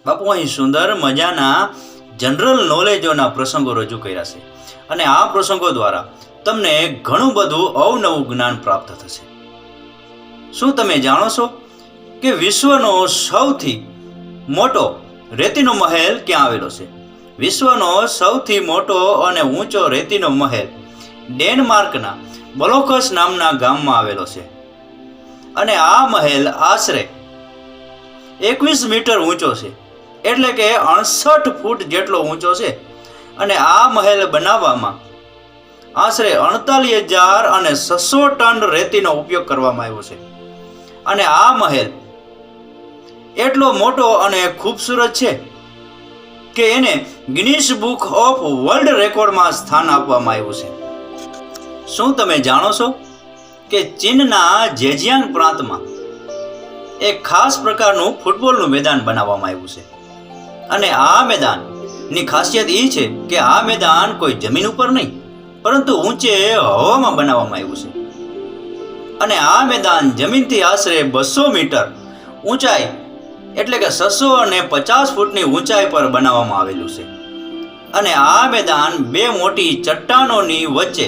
બાપુ અહીં સુંદર મજાના જનરલ નોલેજોના પ્રસંગો રજૂ કર્યા છે અને આ પ્રસંગો દ્વારા તમને ઘણું બધું અવનવું જ્ઞાન પ્રાપ્ત થશે. શું તમે જાણો છો કે વિશ્વનો સૌથી મોટો રેતીનો મહેલ ક્યાં આવેલો છે? વિશ્વનો સૌથી મોટો અને ઊંચો રેતીનો મહેલ ડેનમાર્કના બ્લોકસ નામના ગામમાં આવેલો છે અને આ મહેલ આશરે 21 મીટર ઊંચો છે, એટલે કે 68 ફૂટ જેટલો ઊંચો છે. અને આ મહેલ બનાવવામાં આશરે 48,600 ટન રેતીનો ઉપયોગ કરવામાં આવ્યો છે. અને આ મહેલ એટલો મોટો અને ખૂબસૂરત છે કે એને ગિનીસ બુક ઓફ વર્લ્ડ રેકોર્ડમાં સ્થાન આપવામાં આવ્યું છે. શું તમે જાણો છો કે ચીનના ઝેજિયાંગ પ્રાંતમાં એક ખાસ પ્રકારનું ફૂટબોલનું મેદાન બનાવવામાં આવ્યું છે અને આ મેદાનની ખાસિયત એ છે કે આ મેદાન કોઈ જમીન ઉપર નહીં પરંતુ ઊંચે હવામાં બનાવવામાં આવ્યું છે. અને આ મેદાન જમીનથી આશરે 200 મીટર ઊંચાઈ એટલે કે 650 ફૂટની ઊંચાઈ પર બનાવવામાં આવેલું છે. અને આ મેદાન બે મોટી ચટ્ટાનોની વચ્ચે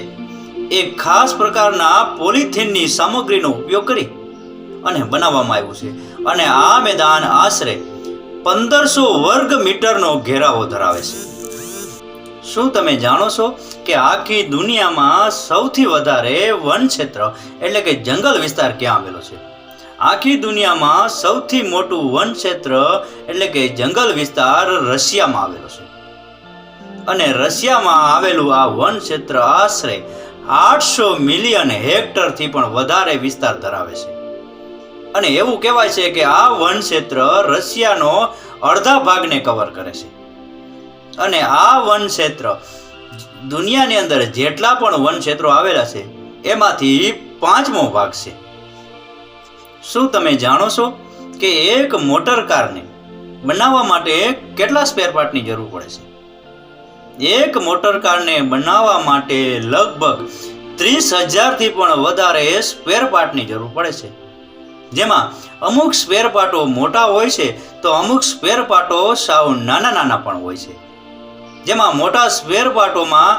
એક ખાસ પ્રકારના પોલિથીનની સામગ્રીનો ઉપયોગ કરી અને બનાવવામાં આવ્યું છે. અને આ મેદાન આશરે 1500 વર્ગ મીટરનો ઘેરાવો ધરાવે છે. શું તમે જાણો છો કે આખી દુનિયામાં સૌથી વધારે વન ક્ષેત્ર એટલે કે જંગલ વિસ્તાર ક્યાં આવેલો છે? આખી દુનિયામાં સૌથી મોટું વન ક્ષેત્ર એટલે કે જંગલ વિસ્તાર રશિયામાં આવેલો છે. અને રશિયામાં આવેલું આ વન ક્ષેત્ર આશરે 800 મિલિયન હેક્ટરથી પણ વધારે વિસ્તાર ધરાવે છે. અને એવું કહેવાય છે કે આ વન ક્ષેત્ર રશિયાનો અડધા ભાગને કવર કરે છે. અને આ વન ક્ષેત્ર દુનિયાની અંદર જેટલા પણ વન ક્ષેત્રો આવેલા છે એમાંથી 5મો ભાગ છે. શું તમે જાણો છો કે એક મોટર કારને બનાવવા માટે કેટલા સ્પેર પાર્ટની જરૂર પડે છે? એક મોટર કારને બનાવવા માટે લગભગ 30,000થી પણ વધારે સ્પેર પાર્ટની જરૂર પડે છે. જેમાં અમુક સ્પેર પાર્ટો મોટા હોય છે તો અમુક સ્પેર પાર્ટો સાવ નાના પણ હોય છે. જેમાં મોટા સ્પેર પાર્ટોમાં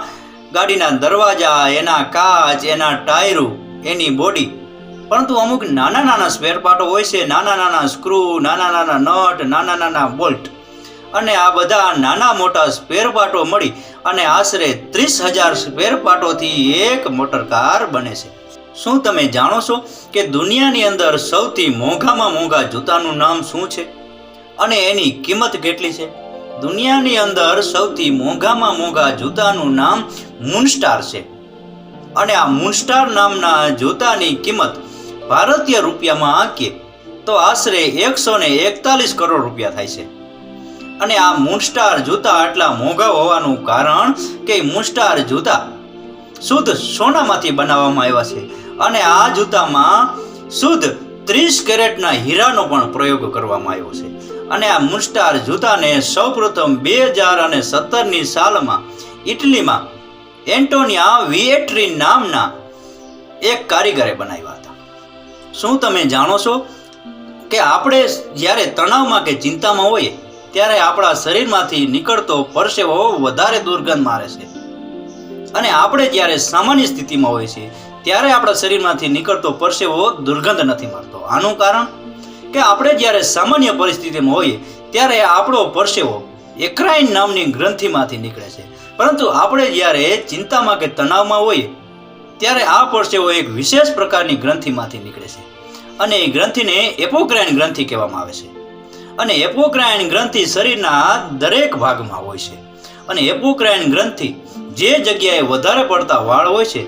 ગાડીના દરવાજા, એના કાચ, એના ટાયરો, એની બોડી. પરંતુ અમુક નાના સ્પેર પાર્ટો હોય છે, નાના સ્ક્રૂ, નાના નટ, નાના બોલ્ટ. અને આ બધા નાના મોટા સ્પેર પાર્ટો મળી અને આશરે 30,000 સ્પેર પાર્ટોથી એક મોટર કાર બને છે. શું તમે જાણો છો કે દુનિયાની અંદર સૌથી મોંઘામાં મોંઘા જૂતાનું નામ શું છે અને એની કિંમત કેટલી છે? દુનિયાની અંદર સૌથી મોંઘામાં મોંઘા જૂતાનું નામ મૂનસ્ટાર છે. અને આ મૂનસ્ટાર નામના જૂતાની કિંમત ભારતીય રૂપિયામાં આંકીએ તો આશરે 141 કરોડ રૂપિયા થાય છે. અને આ મૂનસ્ટાર જૂતા આટલા મોંઘા હોવાનું કારણ કે મૂનસ્ટાર જૂતા શુદ્ધ સોનામાંથી બનાવવામાં આવ્યા છે. અને આ જૂતામાં શુદ્ધ 30 કેરેટના હીરાનો પણ પ્રયોગ કરવામાં આવ્યો છે. અને આ મૂનસ્ટાર જૂતાને સૌપ્રથમ 2017ની સાલમાં ઇટલીમાં એન્ટોનિયા વિએટ્રી નામના એક કારીગરે બનાવ્યા હતા. શું તમે જાણો છો કે આપણે જ્યારે તણાવમાં કે ચિંતામાં હોઈએ ત્યારે આપણા શરીરમાંથી નીકળતો પરસેવો વધારે દુર્ગંધ મારે છે. અને આપણે જ્યારે સામાન્ય સ્થિતિમાં હોઈએ છીએ ત્યારે આપણા શરીરમાંથી નીકળતો પરસેવો દુર્ગંધ નથી મારતો. આનું કારણ કે આપણે જ્યારે સામાન્ય પરિસ્થિતિમાં હોઈએ ત્યારે આપણો પરસેવો એક્રાઇન નામની ગ્રંથિમાંથી નીકળે છે. પરંતુ આપણે જ્યારે ચિંતામાં કે તણાવમાં હોઈએ ત્યારે આ પરસેવો એક વિશેષ પ્રકારની ગ્રંથિમાંથી નીકળે છે અને એ ગ્રંથિને એપોક્રાઇન ગ્રંથિ કહેવામાં આવે છે. અને એપોક્રાઇન ગ્રંથિ શરીરના દરેક ભાગમાં હોય છે. અને એપોક્રાઇન ગ્રંથિ જે જગ્યાએ વધારે પડતા વાળ હોય છે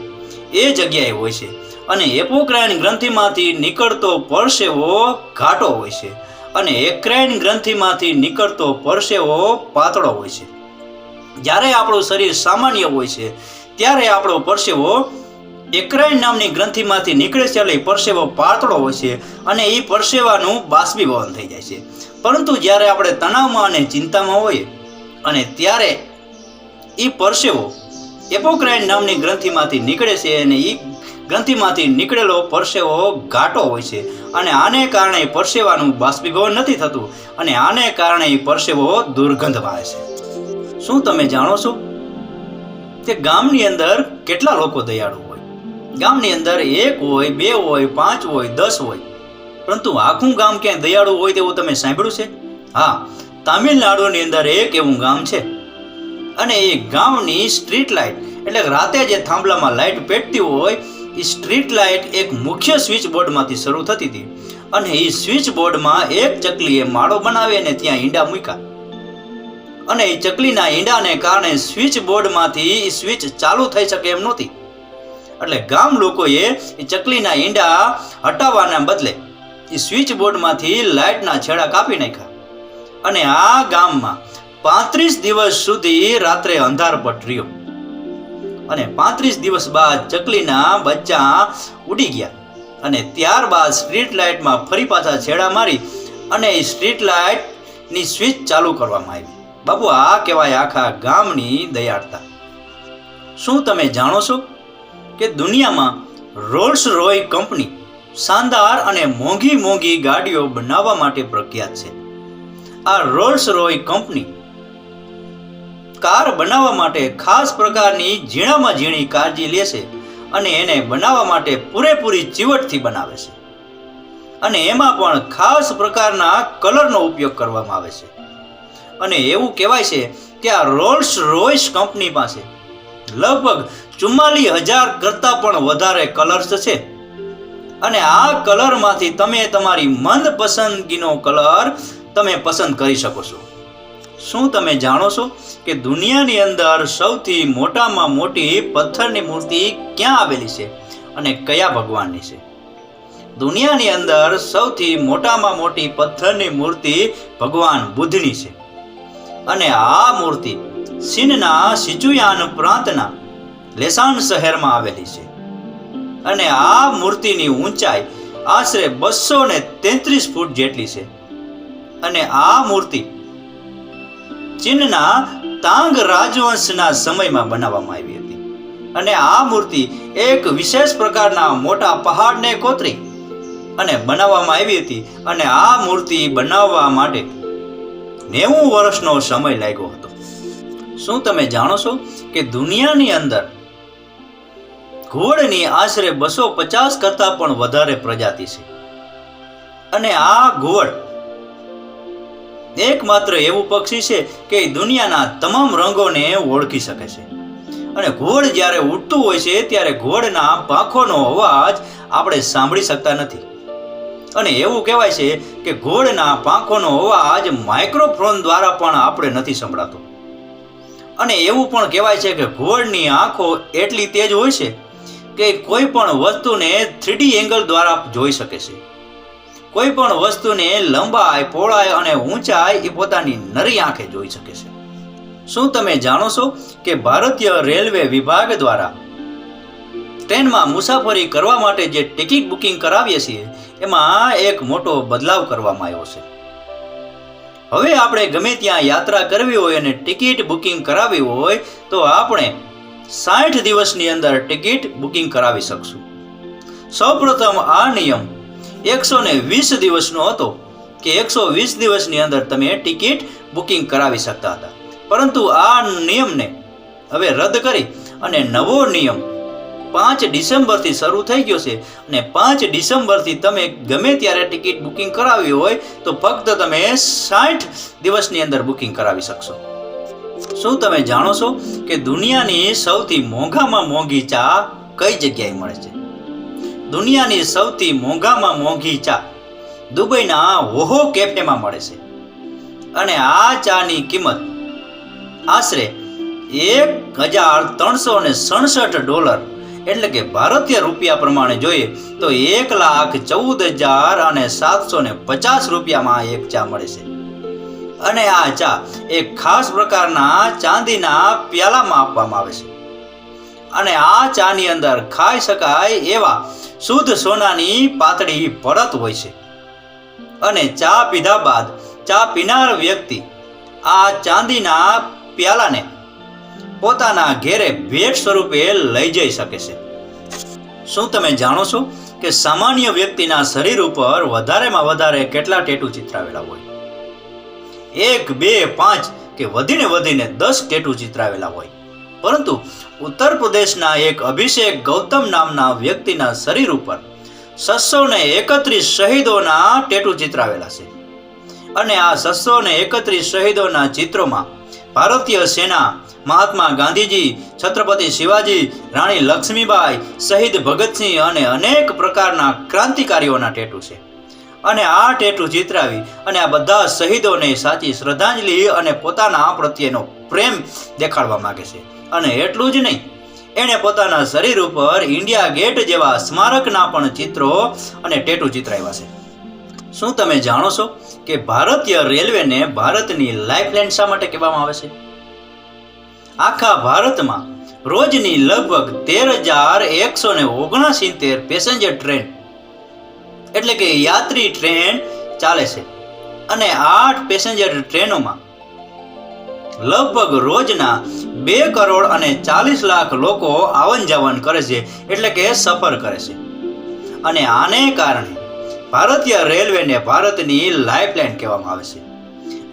એ જગ્યાએ હોય છે. અને એપોક્રાઇન ગ્રંથિમાંથી નીકળતો પરસેવો ઘાટો હોય છે અને એક્રાઇન ગ્રંથિમાંથી નીકળતો પરસેવો પાતળો હોય છે. જ્યારે આપણું શરીર સામાન્ય હોય છે ત્યારે આપણો પરસેવો એક્રાઇન નામની ગ્રંથિમાંથી નીકળે છે એટલે પરસેવો પાતળો હોય છે અને એ પરસેવાનું બાષ્પીભવન થઈ જાય છે. પરંતુ જ્યારે આપણે તણાવમાં અને ચિંતામાં હોઈએ અને ત્યારે એ પરસેવો એપોક્રાઇન નામની ગ્રંથિમાંથી નીકળે છે અને એ ગ્રંથિમાંથી નીકળેલો પરસેવો ઘાટો હોય છે અને આને કારણે પરસેવાનું બાષ્પીભવન નથી થતું અને આને કારણે પરસેવો દુર્ગંધ મારે છે. શું તમે જાણો છો કે ગામની અંદર કેટલા લોકો દયાળુ હોય? ગામની અંદર 1 હોય, 2 હોય, 5 હોય, 10 હોય, પરંતુ આખું ગામ ક્યાંય દયાળુ હોય તેવું તમે સાંભળ્યું છે? હા, તામિલનાડુની અંદર એક એવું ગામ છે અને એ ગામની સ્ટ્રીટ લાઇટ એટલે રાતે જે થાંભલામાં લાઇટ પેટતી હોય એ સ્ટ્રીટ લાઇટ એક મુખ્ય સ્વિચ બોર્ડમાંથી શરૂ થતી હતી અને એ સ્વિચ બોર્ડમાં એક ચકલીએ માળો બનાવી અને ત્યાં ઈંડા મૂક્યા અને એ ચકલીના ઈંડાને કારણે સ્વિચ બોર્ડમાંથી એ સ્વિચ ચાલુ થઈ શકે એમ નહોતી. એટલે ગામ લોકોએ એ ચકલીના ઈંડા હટાવવાના બદલે એ સ્વિચ બોર્ડમાંથી લાઇટના છેડા કાપી નાખ્યા અને આ ગામમાં 35 દિવસ સુધી રાત્રે અંધારપટ રહ્યો અને 35 દિવસ બાદ ચકલીના બચ્ચા ઉડી ગયા અને ત્યારબાદ સ્ટ્રીટ લાઇટમાં ફરી પાછા છેડા મારી અને એ સ્ટ્રીટ લાઇટની સ્વિચ ચાલુ કરવામાં આવી. બાપુ, આ કહેવાય આખા ગામની દયાળતા. શું તમે જાણો છો કે દુનિયામાં રોલ્સ રોય કંપની શાનદાર અને મોંઘી મોંઘી ગાડીઓ બનાવવા માટે પ્રખ્યાત છે. આ રોલ્સ રોય કંપની કાર બનાવવા માટે ખાસ પ્રકારની ઝીણામાં ઝીણી કાળજી લે છે અને એને બનાવવા માટે પૂરેપૂરી ચીવટથી બનાવે છે અને એમાં પણ ખાસ પ્રકારના કલરનો ઉપયોગ કરવામાં આવે છે. અને એવું કહેવાય છે કે આ રોલ્સ રોયસ કંપની પાસે લગભગ 44,000 કરતાં પણ વધારે કલર્સ છે અને આ કલરમાંથી તમે તમારી મનપસંદગીનો કલર તમે પસંદ કરી શકો છો. શું તમે જાણો છો કે દુનિયાની અંદર સૌથી મોટામાં મોટી પથ્થરની મૂર્તિ ક્યાં આવેલી છે અને કયા ભગવાનની છે? દુનિયાની અંદર સૌથી મોટામાં મોટી પથ્થરની મૂર્તિ ભગવાન બુદ્ધની છે અને આ મૂર્તિ ચીનના સિચુયાન પ્રાંતના લેસાન શહેરમાં આવેલી છે અને આ મૂર્તિની ઊંચાઈ આશરે 233 ફૂટ જેટલી છે અને આ મૂર્તિ ચીનના તાંગ રાજવંશના સમયમાં બનાવવામાં આવી હતી અને આ મૂર્તિ એક વિશેષ પ્રકારના મોટા પહાડને કોતરી અને બનાવવામાં આવી હતી અને આ મૂર્તિ બનાવવા માટે 90 વર્ષનો સમય લાગ્યો હતો. શું તમે જાણો છો કે દુનિયાની અંદર ઘોડની આશરે 250 કરતાં પણ વધારે પ્રજાતિ છે અને આ ઘોડ એકમાત્ર એવું પક્ષી છે કે દુનિયાના તમામ રંગોને ઓળખી શકે છે અને ઘોડ જ્યારે ઉડતું હોય છે ત્યારે ઘોડના પાંખોનો અવાજ આપણે સાંભળી શકતા નથી અને એવું કહેવાય છે કે ઘોડના પાંખોનો અવાજ માઇક્રોફોન દ્વારા પણ આપણે નથી સંભળાતો અને એવું પણ કહેવાય છે કે ઘોડની આંખો એટલી તેજ હોય છે કે કોઈ પણ વસ્તુને 3D એંગલ દ્વારા જોઈ શકે છે. કોઈ પણ વસ્તુને લંબાઈ, પહોળાઈ અને ઊંચાઈ એ પોતાની નરી આંખે જોઈ શકે છે. શું તમે જાણો છો કે ભારતીય રેલવે વિભાગ દ્વારા ટ્રેનમાં મુસાફરી કરવા માટે જે ટિકિટ બુકિંગ કરાવીએ છીએ એમાં એક મોટો બદલાવ કરવામાં આવ્યો છે. હવે આપણે ગમે ત્યાં યાત્રા કરવી હોય અને ટિકિટ બુકિંગ કરાવવી હોય તો આપણે 60 દિવસની અંદર ટિકિટ બુકિંગ કરાવી શકશું. સૌપ્રથમ આ નિયમ 120 દિવસનો હતો કે 120 દિવસની અંદર તમે ટિકિટ બુકિંગ કરાવી શકતા હતા, પરંતુ આ નિયમને હવે રદ કરી અને નવો નિયમ 5 ડિસેમ્બરથી શરૂ થઈ ગયો છે અને 5 ડિસેમ્બરથી તમે ગમે ત્યારે ટિકિટ બુકિંગ કરાવવી હોય તો ફક્ત તમે 60 દિવસની અંદર બુકિંગ કરાવી શકશો. શું તમે જાણો છો કે દુનિયાની સૌથી મોંઘામાં મોંઘી ચા કઈ જગ્યાએ મળે છે? દુનિયાની સૌથી મોંઘામાં મોંઘી ચા દુબઈના વોહો કેફેમાં મળે છે અને આ ચાની કિંમત આશરે $1,367 એટલે કે ભારતીય રૂપિયા પ્રમાણે જોઈએ તો 1,14,750 રૂપિયામાં એક ચા મળે છે અને આ ચા એક ખાસ પ્રકારના ચાંદીના પ્યાલામાં આપવામાં આવે છે અને આ ચાની અંદર ખાઈ શકાય એવા શુદ્ધ સોનાની પાતળી પરત હોય છે અને ચા પીધા બાદ ચા પીનાર વ્યક્તિ આ ચાંદીના પ્યાલાને પોતાના ઘેરે ભેટ સ્વરૂપે લઈ જઈ શકે છે. શું તમે જાણો છો કે સામાન્ય વ્યક્તિના શરીર ઉપર વધારેમાં વધારે કેટલા ટેટુ ચિતરાવેલા હોય? 1, 2, 5 કે વધીને 10 ટેટુ ચિતરાવેલા હોય. પરંતુ ઉત્તર પ્રદેશના એક અભિષેક ગૌતમ નામના વ્યક્તિના શરીર ઉપર 631 શહીદોના ટેટુ ચિતરાવેલા છે. અને આ 631 શહીદોના ચિત્રોમાં ભારતીય સેના, મહાત્મા ગાંધીજી, છત્રપતિ શિવાજી, રાણી લક્ષ્મીબાઈ, શહીદ ભગતસિંહ અને અનેક પ્રકારના ક્રાંતિકારીઓના ટેટુ છે. અને આ ટેટુ ચિતરાવી અને આ બધા શહીદોને સાચી શ્રદ્ધાંજલિ અને પોતાના પ્રત્યેનો પ્રેમ દેખાડવા માંગે છે. અને એટલું જ નહીં, એણે પોતાના શરીર ઉપર ઇન્ડિયા ગેટ જેવા સ્મારકના પણ ચિત્રો અને ટેટુ ચિતરાવ્યા છે. શું તમે જાણો છો કે ભારતીય રેલવેને ભારતની લાઇફલાઇન શા માટે કહેવામાં આવે છે? આખા ભારતમાં રોજની લગભગ 13,169 પેસેન્જર ટ્રેન એટલે કે યાત્રી ટ્રેન ચાલે છે. અને 8 પેસેન્જર ટ્રેનોમાં લગભગ રોજના 2,40,00,000 લોકો આવન જાવન કરે છે, એટલે કે સફર કરે છે. અને આને કારણે ભારતીય રેલવેને ભારતની લાઇફલાઇન કહેવામાં આવે છે.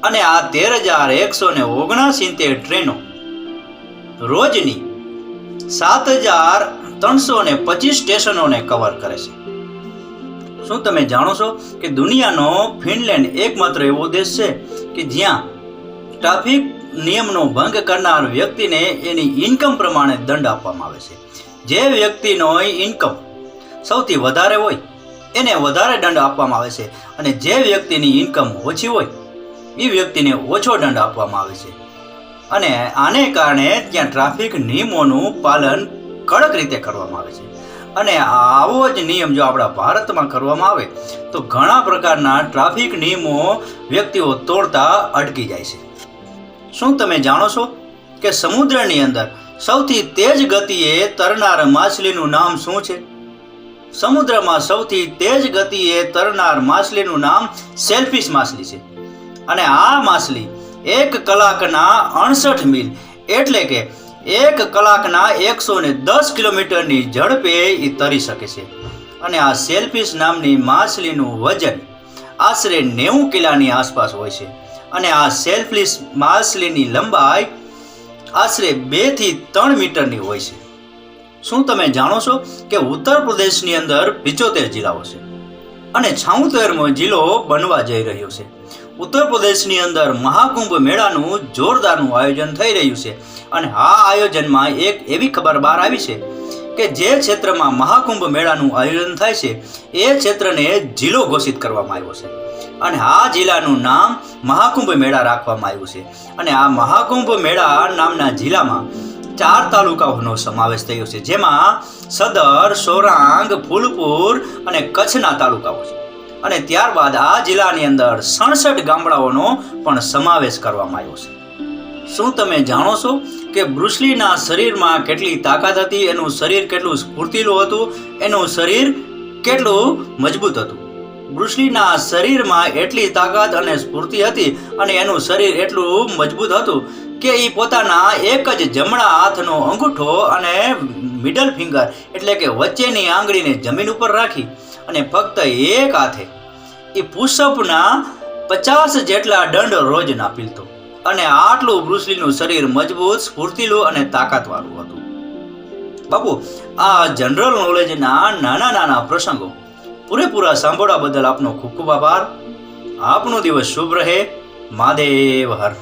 અને આ 13,169 ટ્રેનો રોજની 7,325 સ્ટેશનોને કવર કરે છે. શું તમે જાણો છો કે દુનિયાનો ફિનલેન્ડ એકમાત્ર એવો દેશ છે કે જ્યાં ટ્રાફિક નિયમનો ભંગ કરનાર વ્યક્તિને એની ઇન્કમ પ્રમાણે દંડ આપવામાં આવે છે. જે વ્યક્તિનો ઇન્કમ સૌથી વધારે હોય એને વધારે દંડ આપવામાં આવે છે, અને જે વ્યક્તિની ઇન્કમ ઓછી હોય એ વ્યક્તિને ઓછો દંડ આપવામાં આવે છે. અને આને કારણે ત્યાં ટ્રાફિક નિયમોનું પાલન કડક રીતે કરવામાં આવે છે. અને આવો જ નિયમ જો આપણા ભારતમાં કરવામાં આવે તો ઘણા પ્રકારના ટ્રાફિક નિયમો વ્યક્તિઓ તોડતા અટકી જાય છે. શું તમે જાણો છો કે સમુદ્રની અંદર સૌથી તેજ ગતિએ તરનાર માછલીનું નામ શું છે? સમુદ્રમાં સૌથી તેજ ગતિએ તરનાર માછલીનું નામ સેલફિશ માછલી છે. અને આ માછલી 1 કલાકના 68 મીલ એટલે કે 1 કલાકના 110 કિલોમીટરની ઝડપે એ તરી શકે છે. અને આ સેલફિશ નામની માછલીનું વજન આશરે 90 કિલોની આસપાસ હોય છે. અને આ સેલફિશ માછલીની લંબાઈ આશરે 2 થી 3 મીટરની હોય છે. શું તમે જાણો છો કે ઉત્તર પ્રદેશની અંદર 75 જિલ્લાઓ છે અને 76મો જિલ્લો બનવા જઈ રહ્યો છે. ઉત્તર પ્રદેશની અંદર મહાકુંભ મેળાનું જોરદારનું આયોજન થઈ રહ્યું છે. અને આ આયોજનમાં એક એવી ખબર બહાર આવી છે કે જે ક્ષેત્રમાં મહાકુંભ મેળાનું આયોજન થાય છે એ ક્ષેત્રને જિલ્લો ઘોષિત કરવામાં આવ્યો છે. અને આ જિલ્લાનું નામ મહાકુંભ મેળા રાખવામાં આવ્યું છે. અને આ મહાકુંભ મેળા નામના જિલ્લામાં 4 તાલુકાઓનો સમાવેશ થયો છે, જેમાં સદર, સોરાંગ, ફૂલપુર અને કચ્છના તાલુકાઓ છે. અને ત્યારબાદ આ જિલ્લાની અંદર 67 ગામડાઓનો પણ સમાવેશ કરવામાં આવ્યો છે. શું તમે જાણો છો કે બ્રુસલીના શરીરમાં કેટલી તાકાત હતી, એનું શરીર કેટલું સ્ફૂર્તિલું હતું, એનું શરીર કેટલું મજબૂત હતું? બ્રુસલીના શરીરમાં એટલી તાકાત અને સ્ફૂર્તિ હતી અને એનું શરીર એટલું મજબૂત હતું કે એ પોતાના એક જ જમણા હાથનો અંગૂઠો અને મિડલ ફિંગર એટલે કે વચ્ચેની આંગળીને જમીન ઉપર રાખી અને ફક્ત એક હાથે એ પુશઅપના 50 જેટલા દંડ રોજ નાપીલતો. અને આટલું બ્રુસલીનું શરીર મજબૂત, સ્ફૂર્તિલું અને તાકાતવાળું હતું. બાપુ, આ જનરલ નોલેજના નાના પ્રસંગો પૂરેપૂરા સાંભળવા બદલ આપનો ખૂબ ખૂબ આભાર. આપનો દિવસ શુભ રહે. મહાદેવ હર.